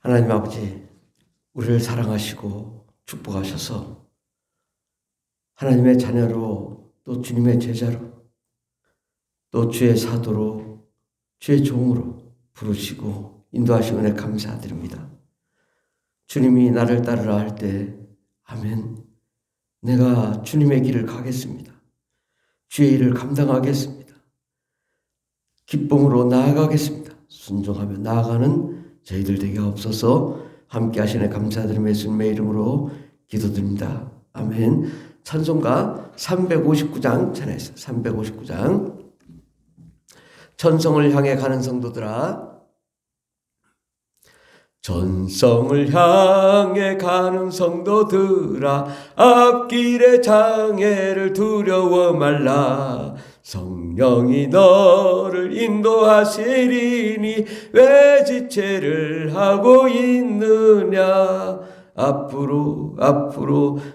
하나님 아버지, 우리를 사랑하시고 축복하셔서 하나님의 자녀로 또 주님의 제자로 또 주의 사도로 주의 종으로 부르시고 인도하신 은혜 감사드립니다. 주님이 나를 따르라 할 때 아멘, 내가 주님의 길을 가겠습니다. 주의 일을 감당하겠습니다. 기쁨으로 나아가겠습니다. 순종하며 나아가는 저희들 되게 없어서 함께 하시네 감사드리며 예수님의 이름으로 기도드립니다. 아멘. 찬송가 359장 전했어요. 359장. 전성을 향해 가는 성도들아, 전성을 향해 가는 성도들아, 앞길의 장애를 두려워 말라. 성령이 너를 인도하시리니 왜 지체를 하고 있느냐. 앞으로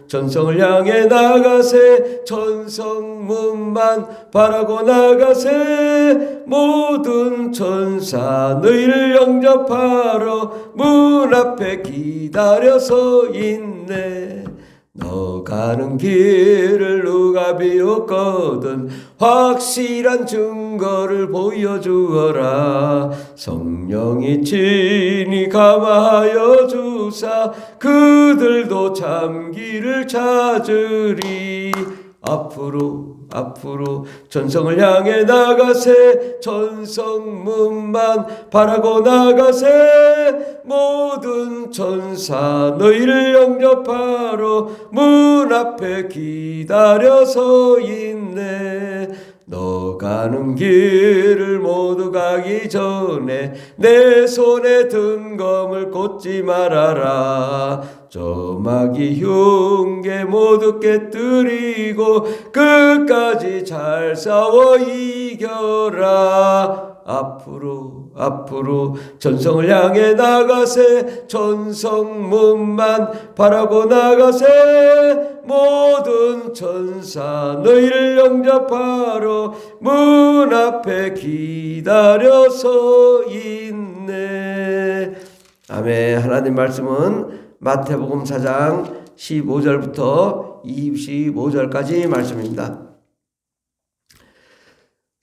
전성을 향해 나가세. 전성문만 바라고 나가세. 모든 천사 너희를 영접하러 문 앞에 기다려서 있네. 너 가는 길을 누가 비웃거든 확실한 증거를 보여주어라. 성령이 친히 감화하여 주사 그들도 참기를 찾으리. 앞으로 전성을 향해 나가세. 전성문만 바라고 나가세. 모든 천사 너희를 영접하러 문 앞에 기다려서 있네. 너 가는 길을 모두 가기 전에 내 손에 든 검을 꽂지 말아라. 저마귀 흉계 모두 깨뜨리고 끝까지 잘 싸워 이겨라. 앞으로 전성을 향해 나가세. 전성문만 바라고 나가세. 모든 천사 너희를 영접하러 문 앞에 기다려서 있네. 아멘. 하나님 말씀은 마태복음 4장 15절부터 25절까지 말씀입니다.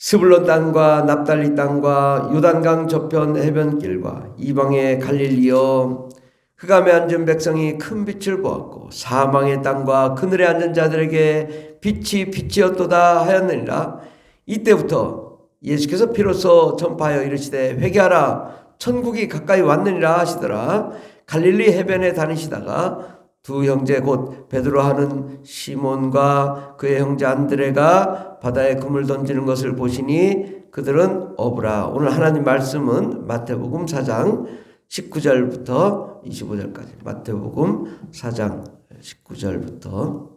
스불론 땅과 납달리 땅과 요단강 저편 해변길과 이방의 갈릴리여, 흑암에 앉은 백성이 큰 빛을 보았고 사망의 땅과 그늘에 앉은 자들에게 빛이 빛이었도다 하였느니라. 이때부터 예수께서 비로소 전파하여 이르시되 회개하라, 천국이 가까이 왔느니라 하시더라. 갈릴리 해변에 다니시다가 두 형제 곧 베드로 하는 시몬과 그의 형제 안드레가 바다에 금을 던지는 것을 보시니 그들은 어부라. 오늘 하나님 말씀은 마태복음 4장 19절부터 25절까지. 마태복음 4장 19절부터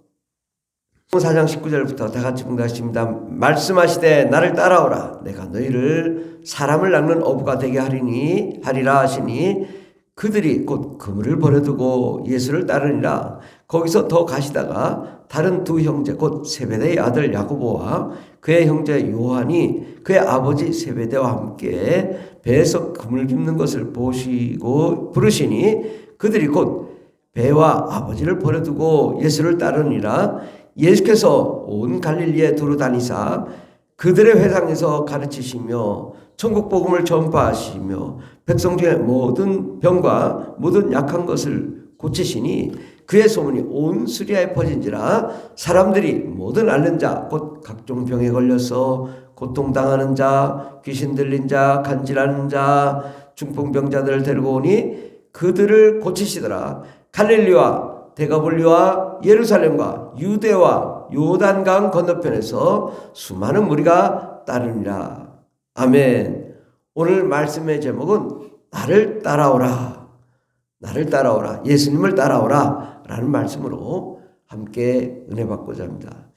19절부터 다 같이 분가하십니다. 말씀하시되 나를 따라오라. 내가 너희를 사람을 낚는 어부가 되게 하리라 하시니 그들이 곧 그물을 버려두고 예수를 따르니라. 거기서 더 가시다가 다른 두 형제 곧 세베대의 아들 야고보와 그의 형제 요한이 그의 아버지 세베대와 함께 배에서 그물 깁는 것을 보시고 부르시니 그들이 곧 배와 아버지를 버려두고 예수를 따르니라. 예수께서 온 갈릴리에 두루 다니사 그들의 회당에서 가르치시며 천국 복음을 전파하시며 백성 중에 모든 병과 모든 약한 것을 고치시니 그의 소문이 온 수리아에 퍼진지라. 사람들이 모든 앓는 자 곧 각종 병에 걸려서 고통당하는 자, 귀신 들린 자, 간질하는 자, 중풍병자들을 데리고 오니 그들을 고치시더라. 갈릴리와 데가볼리와 예루살렘과 유대와 요단강 건너편에서 수많은 무리가 따르니라. 아멘. 오늘 말씀의 제목은 나를 따라오라. 나를 따라오라. 예수님을 따라오라 라는 말씀으로 함께 은혜 받고자 합니다.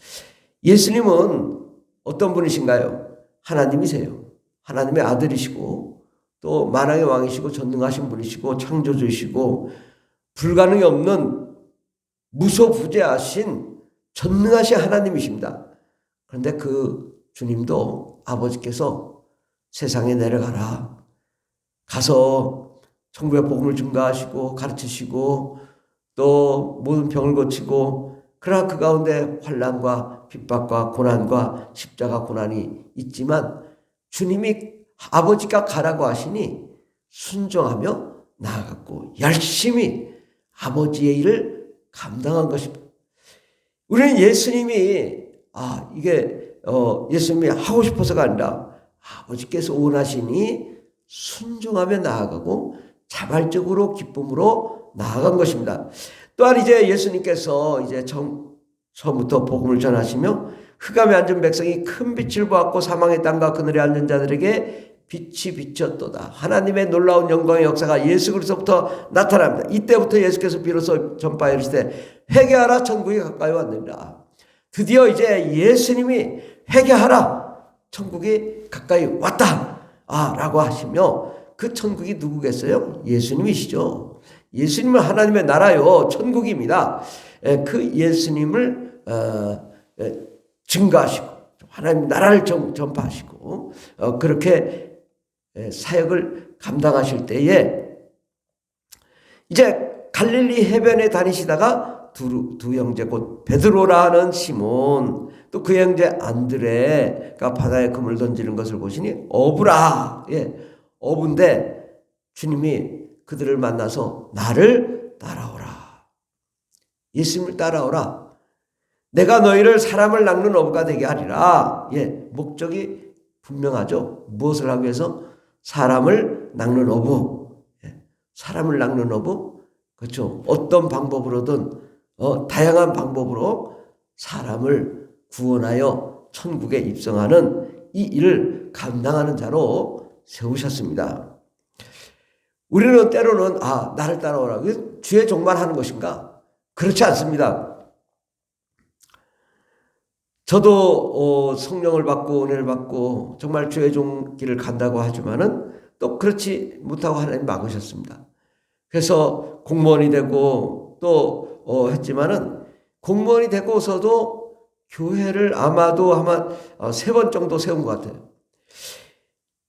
예수님은 어떤 분이신가요? 하나님이세요. 하나님의 아들이시고 또 만왕의 왕이시고 전능하신 분이시고 창조주이시고 불가능이 없는 무소부재하신 전능하신 하나님이십니다. 그런데 그 주님도 아버지께서 세상에 내려가라. 가서 천국의 복음을 증거하시고 가르치시고 또 모든 병을 고치고, 그러나 그 가운데 환난과 핍박과 고난과 십자가 고난이 있지만 주님이 아버지가 가라고 하시니 순종하며 나아갔고 열심히 아버지의 일을 감당한 것입니다. 우리는 예수님이 예수님이 하고 싶어서가 아니라 아버지께서 원하시니 순종하며 나아가고 자발적으로 기쁨으로 나아간 것입니다. 또한 이제 예수님께서 이제 처음부터 복음을 전하시며 흑암에 앉은 백성이 큰 빛을 보았고 사망의 땅과 그늘에 앉은 자들에게 빛이 비쳤도다. 하나님의 놀라운 영광의 역사가 예수 그리스도부터 나타납니다. 이때부터 예수께서 비로소 전파에 이르시되 회개하라, 천국이 가까이 왔느니라. 드디어 이제 예수님이 회개하라, 천국이 가까이 왔다 라고 하시며, 그 천국이 누구겠어요? 예수님이시죠. 예수님은 하나님의 나라요 천국입니다. 그 예수님을 증거하시고 하나님 나라를 전파하시고 그렇게 사역을 감당하실 때에 이제 갈릴리 해변에 다니시다가 두 형제 곧 베드로라는 시몬 또 그 형제 안드레가 바다에 그물 던지는 것을 보시니 어부라. 어부인데 주님이 그들을 만나서 나를 따라오라. 예수님을 따라오라. 내가 너희를 사람을 낚는 어부가 되게 하리라. 목적이 분명하죠. 무엇을 하기 위해서? 사람을 낚는 어부. 사람을 낚는 어부. 그렇죠. 어떤 방법으로든 다양한 방법으로 사람을 구원하여 천국에 입성하는 이 일을 감당하는 자로 세우셨습니다. 우리는 때로는 나를 따라오라. 주의 종만 하는 것인가? 그렇지 않습니다. 저도 성령을 받고 은혜를 받고 정말 주의 종 길을 간다고 하지만은 또 그렇지 못하고 하나님 막으셨습니다. 그래서 공무원이 되고 또 했지만은 공무원이 되고서도 교회를 아마도 3번 정도 세운 것 같아요.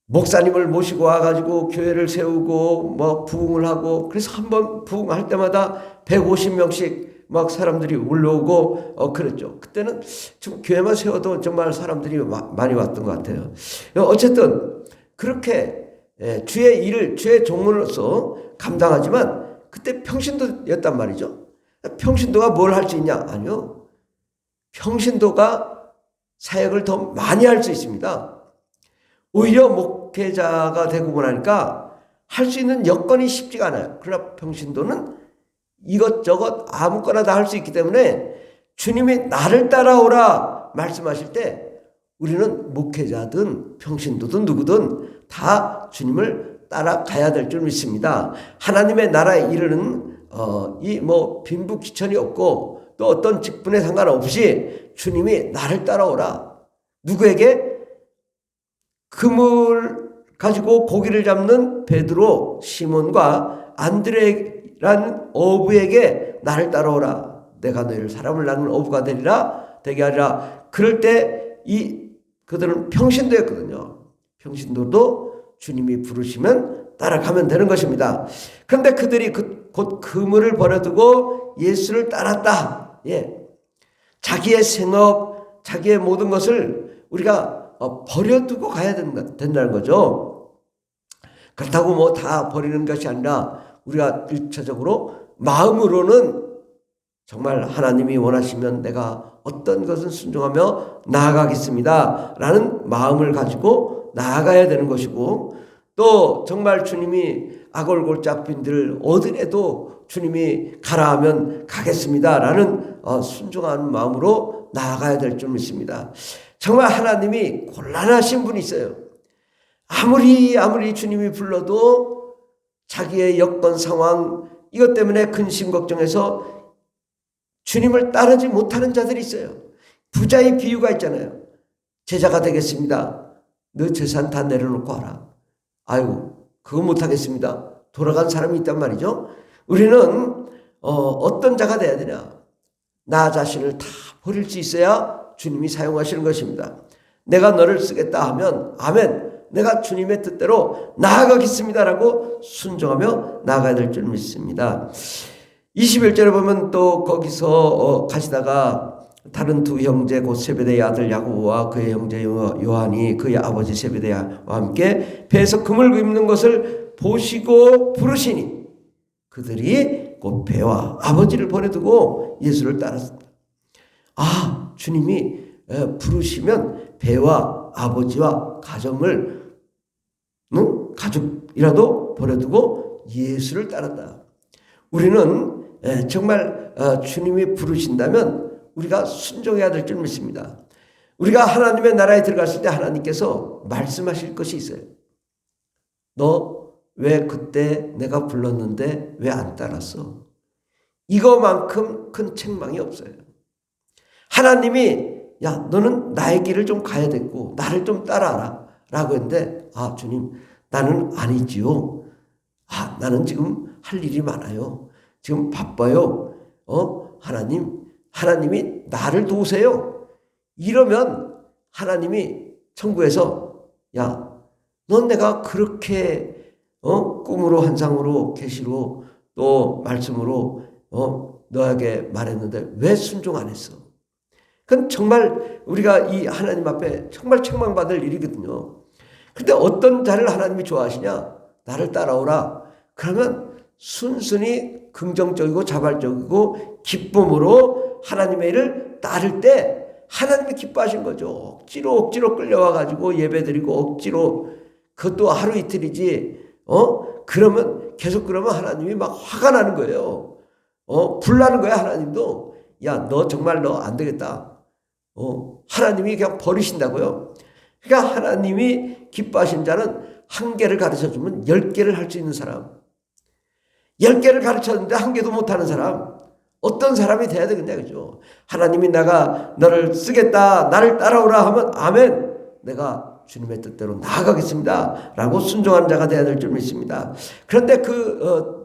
목사님을 모시고 와가지고 교회를 세우고 부흥을 하고, 그래서 한번 부흥할 때마다 150명씩 막 사람들이 올라오고 그랬죠. 그때는 지금 교회만 세워도 정말 사람들이 많이 왔던 것 같아요. 어쨌든 그렇게 주의 일을 주의 종으로서 감당하지만 그때 평신도였단 말이죠. 평신도가 뭘 할 수 있냐? 아니요. 평신도가 사역을 더 많이 할 수 있습니다. 오히려 목회자가 되고 나니까 할 수 있는 여건이 쉽지가 않아요. 그러나 평신도는 이것저것 아무거나 다 할 수 있기 때문에 주님이 나를 따라오라 말씀하실 때 우리는 목회자든 평신도든 누구든 다 주님을 따라가야 될 줄 믿습니다. 하나님의 나라에 이르는 빈부귀천이 없고 또 어떤 직분에 상관없이 주님이 나를 따라오라. 누구에게? 그물 가지고 고기를 잡는 베드로, 시몬과 안드레라는 어부에게 나를 따라오라. 내가 너희를 사람을 낚는 어부가 되게 하리라. 그럴 때 그들은 평신도였거든요. 평신도도 주님이 부르시면 따라가면 되는 것입니다. 그런데 그들이 곧 그물을 버려두고 예수를 따랐다. 자기의 생업, 자기의 모든 것을 우리가 버려두고 가야 된다는 거죠. 그렇다고 다 버리는 것이 아니라 우리가 1차적으로 마음으로는 정말 하나님이 원하시면 내가 어떤 것은 순종하며 나아가겠습니다 라는 마음을 가지고 나아가야 되는 것이고, 또 정말 주님이 아골골짝 빈들 어디에도 주님이 가라 하면 가겠습니다 라는 순종하는 마음으로 나아가야 될 줄 믿습니다. 정말 하나님이 곤란하신 분이 있어요. 아무리 주님이 불러도 자기의 여건 상황 이것 때문에 근심 걱정해서 주님을 따르지 못하는 자들이 있어요. 부자의 비유가 있잖아요. 제자가 되겠습니다. 너 재산 다 내려놓고 와라. 아이고 그거 못하겠습니다. 돌아간 사람이 있단 말이죠. 우리는 어떤 자가 돼야 되냐? 나 자신을 다 버릴 수 있어야 주님이 사용하시는 것입니다. 내가 너를 쓰겠다 하면 아멘, 내가 주님의 뜻대로 나아가겠습니다라고 순종하며 나아가야 될 줄 믿습니다. 21절에 보면 또 거기서 가시다가 다른 두 형제 곧 세베대의 아들 야고보와 그의 형제 요한이 그의 아버지 세베대와 함께 배에서 금을 깁는 것을 보시고 부르시니 그들이 곧 배와 아버지를 보내두고 예수를 따랐습니다. 아, 주님이 부르시면 배와 아버지와 가정을 가족이라도 버려두고 예수를 따른다. 우리는 정말 주님이 부르신다면 우리가 순종해야 될 줄 믿습니다. 우리가 하나님의 나라에 들어갔을 때 하나님께서 말씀하실 것이 있어요. 너 왜 그때 내가 불렀는데 왜 안 따랐어? 이거만큼 큰 책망이 없어요. 하나님이 야, 너는 나의 길을 좀 가야 되고 나를 좀 따라라 라고 했는데, 아, 주님, 나는 아니지요. 아, 나는 지금 할 일이 많아요. 지금 바빠요. 하나님이 나를 도우세요. 이러면 하나님이 천국에서 야, 넌 내가 그렇게 꿈으로 환상으로 계시로 또 말씀으로 너에게 말했는데 왜 순종 안 했어? 그건 정말 우리가 이 하나님 앞에 정말 책망받을 일이거든요. 그런데 어떤 자를 하나님이 좋아하시냐? 나를 따라오라. 그러면 순순히 긍정적이고 자발적이고 기쁨으로 하나님의 일을 따를 때 하나님이 기뻐하신 거죠. 억지로 끌려와가지고 예배드리고 억지로, 그것도 하루 이틀이지. 그러면 계속 그러면 하나님이 막 화가 나는 거예요. 불나는 거야. 하나님도 야, 너 정말 너 안 되겠다. 하나님이 그냥 버리신다고요. 그러니까 하나님이 기뻐하신 자는 한 개를 가르쳐주면 10개를 할 수 있는 사람, 10개를 가르쳤는데 한 개도 못하는 사람, 어떤 사람이 돼야 되겠냐, 그죠? 하나님이 내가 너를 쓰겠다, 나를 따라오라 하면 아멘, 내가 주님의 뜻대로 나아가겠습니다 라고 순종하는 자가 되어야 될 줄 믿습니다. 그런데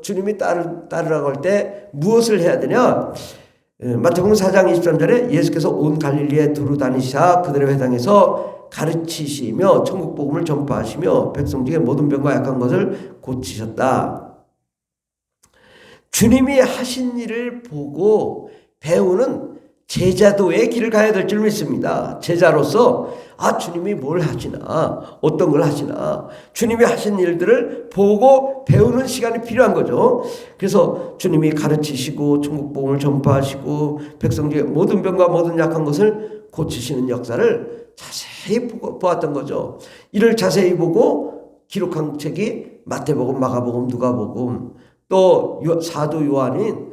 주님이 따르라고 할 때 무엇을 해야 되냐? 마태복음 4장 23절에 예수께서 온 갈릴리에 두루 다니시사 그들의 회당에서 가르치시며 천국 복음을 전파하시며 백성 중에 모든 병과 약한 것을 고치셨다. 주님이 하신 일을 보고 배우는 제자도의 길을 가야 될 줄 믿습니다. 제자로서 주님이 뭘 하시나, 어떤 걸 하시나, 주님이 하신 일들을 보고 배우는 시간이 필요한 거죠. 그래서 주님이 가르치시고 천국 복음을 전파하시고 백성 중에 모든 병과 모든 약한 것을 고치시는 역사를 자세히 보았던 거죠. 이를 자세히 보고 기록한 책이 마태복음, 마가복음, 누가복음, 또 사도 요한인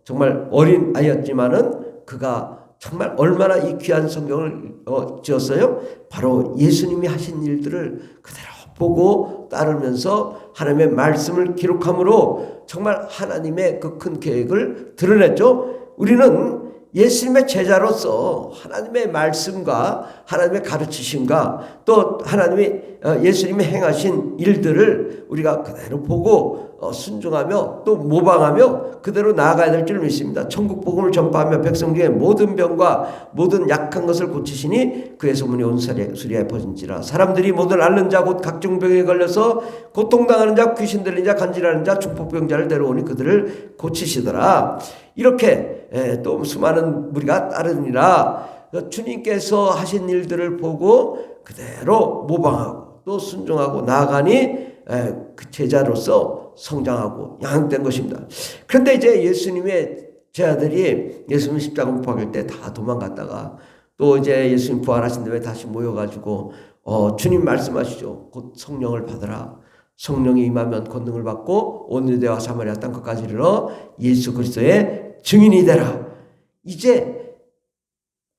정말 어린 아이였지만은 그가 정말 얼마나 이 귀한 성경을 지었어요? 바로 예수님이 하신 일들을 그대로 보고 따르면서 하나님의 말씀을 기록함으로 정말 하나님의 그 큰 계획을 드러냈죠. 우리는 예수님의 제자로서 하나님의 말씀과 하나님의 가르치심과 또 하나님이 예수님이 행하신 일들을 우리가 그대로 보고 순종하며 또 모방하며 그대로 나아가야 될 줄 믿습니다. 천국 복음을 전파하며 백성 중에 모든 병과 모든 약한 것을 고치시니 그의 소문이 온 수리아에 퍼진지라. 사람들이 모든 앓는 자 곧 각종 병에 걸려서 고통당하는 자, 귀신 들린 자, 간질하는 자, 중풍병자를 데려오니 그들을 고치시더라. 이렇게 또 수많은 무리가 따르니라. 주님께서 하신 일들을 보고 그대로 모방하고 또 순종하고 나아가니 그 제자로서 성장하고 양육된 것입니다. 그런데 이제 예수님의 제자들이 예수님 십자가 못 박을 때 다 도망갔다가 또 이제 예수님 부활하신 다음에 다시 모여가지고 주님 말씀하시죠. 곧 성령을 받으라. 성령이 임하면 권능을 받고 온 유대와 사마리아 땅 끝까지 이르러 예수 그리스도의 증인이 되라. 이제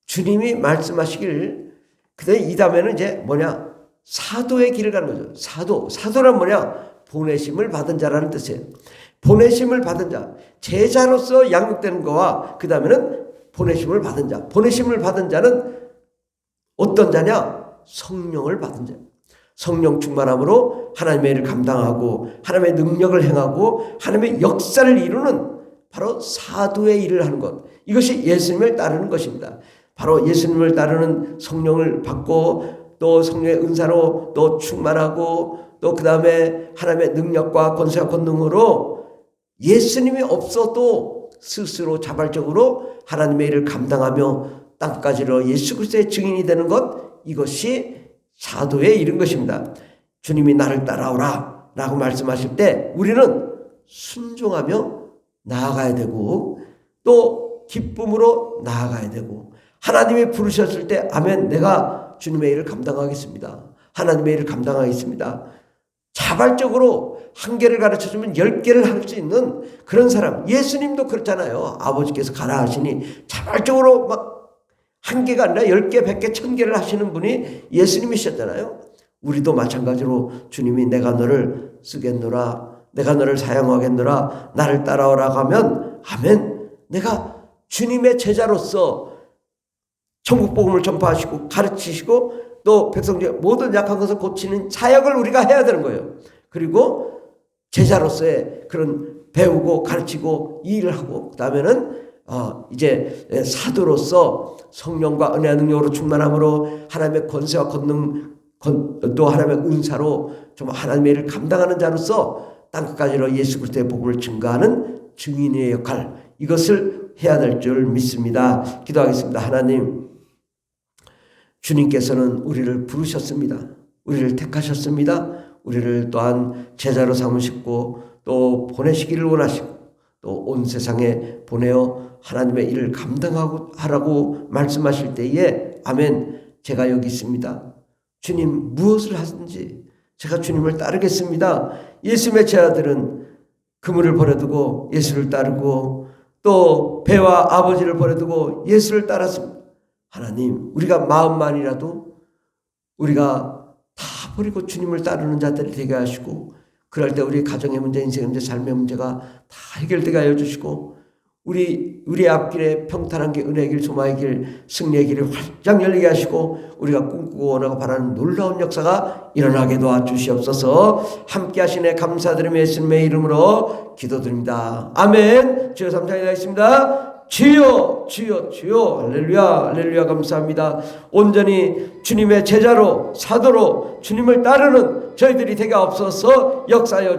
주님이 말씀하시길, 그다음에 이 다음에는 이제 뭐냐? 사도의 길을 가는 거죠. 사도란 뭐냐? 보내심을 받은 자라는 뜻이에요. 보내심을 받은 자, 제자로서 양육되는 거와 그 다음에는 보내심을 받은 자. 보내심을 받은 자는 어떤 자냐? 성령을 받은 자. 성령 충만함으로 하나님의 일을 감당하고 하나님의 능력을 행하고 하나님의 역사를 이루는 바로 사도의 일을 하는 것. 이것이 예수님을 따르는 것입니다. 바로 예수님을 따르는 성령을 받고 또 성령의 은사로 또 충만하고 또 그 다음에 하나님의 능력과 권세와 권능으로 예수님이 없어도 스스로 자발적으로 하나님의 일을 감당하며 땅까지로 예수 그리스도의 증인이 되는 것, 이것이 사도의 일인 것입니다. 주님이 나를 따라오라 라고 말씀하실 때 우리는 순종하며 나아가야 되고 또 기쁨으로 나아가야 되고, 하나님이 부르셨을 때 아멘, 내가 주님의 일을 감당하겠습니다, 하나님의 일을 감당하겠습니다, 자발적으로 한 개를 가르쳐주면 10개를 할 수 있는 그런 사람. 예수님도 그렇잖아요. 아버지께서 가라 하시니 자발적으로 막 한 개가 아니라 10개, 100개, 1000개를 하시는 분이 예수님이셨잖아요. 우리도 마찬가지로 주님이 내가 너를 쓰겠노라, 내가 너를 사용하겠노라, 나를 따라오라 하면 아멘, 내가 주님의 제자로서 천국 복음을 전파하시고 가르치시고 또 백성 중에 모든 약한 것을 고치는 사역을 우리가 해야 되는 거예요. 그리고 제자로서의 그런 배우고 가르치고 일을 하고, 그 다음에는 이제 사도로서 성령과 은혜와 능력으로 충만함으로 하나님의 권세와 권능 또 하나님의 은사로 좀 하나님의 일을 감당하는 자로서 땅끝까지로 예수 그리스도의 복음을 증거하는 증인의 역할, 이것을 해야 될 줄 믿습니다. 기도하겠습니다. 하나님, 주님께서는 우리를 부르셨습니다. 우리를 택하셨습니다. 우리를 또한 제자로 삼으시고 또 보내시기를 원하시고 또 온 세상에 보내어 하나님의 일을 감당하고 하라고 말씀하실 때에 아멘, 제가 여기 있습니다. 주님 무엇을 하든지 제가 주님을 따르겠습니다. 예수님의 제자들은 그물을 버려두고 예수를 따르고 또 배와 아버지를 버려두고 예수를 따랐습니다. 하나님, 우리가 마음만이라도 우리가 다 버리고 주님을 따르는 자들이 되게 하시고, 그럴 때 우리 가정의 문제, 인생의 문제, 삶의 문제가 다 해결되게 하여 주시고, 우리 앞길에 평탄한 길, 은혜의 길, 소망의 길, 승리의 길을 활짝 열리게 하시고, 우리가 꿈꾸고 원하고 바라는 놀라운 역사가 일어나게 도와주시옵소서. 함께 하시네 감사드리며 예수님의 이름으로 기도드립니다. 아멘. 주여 감사합니다. 있습니다. 주여 주여 주여, 할렐루야 할렐루야, 감사합니다. 온전히 주님의 제자로 사도로 주님을 따르는 저희들이 되게 없어서 역사여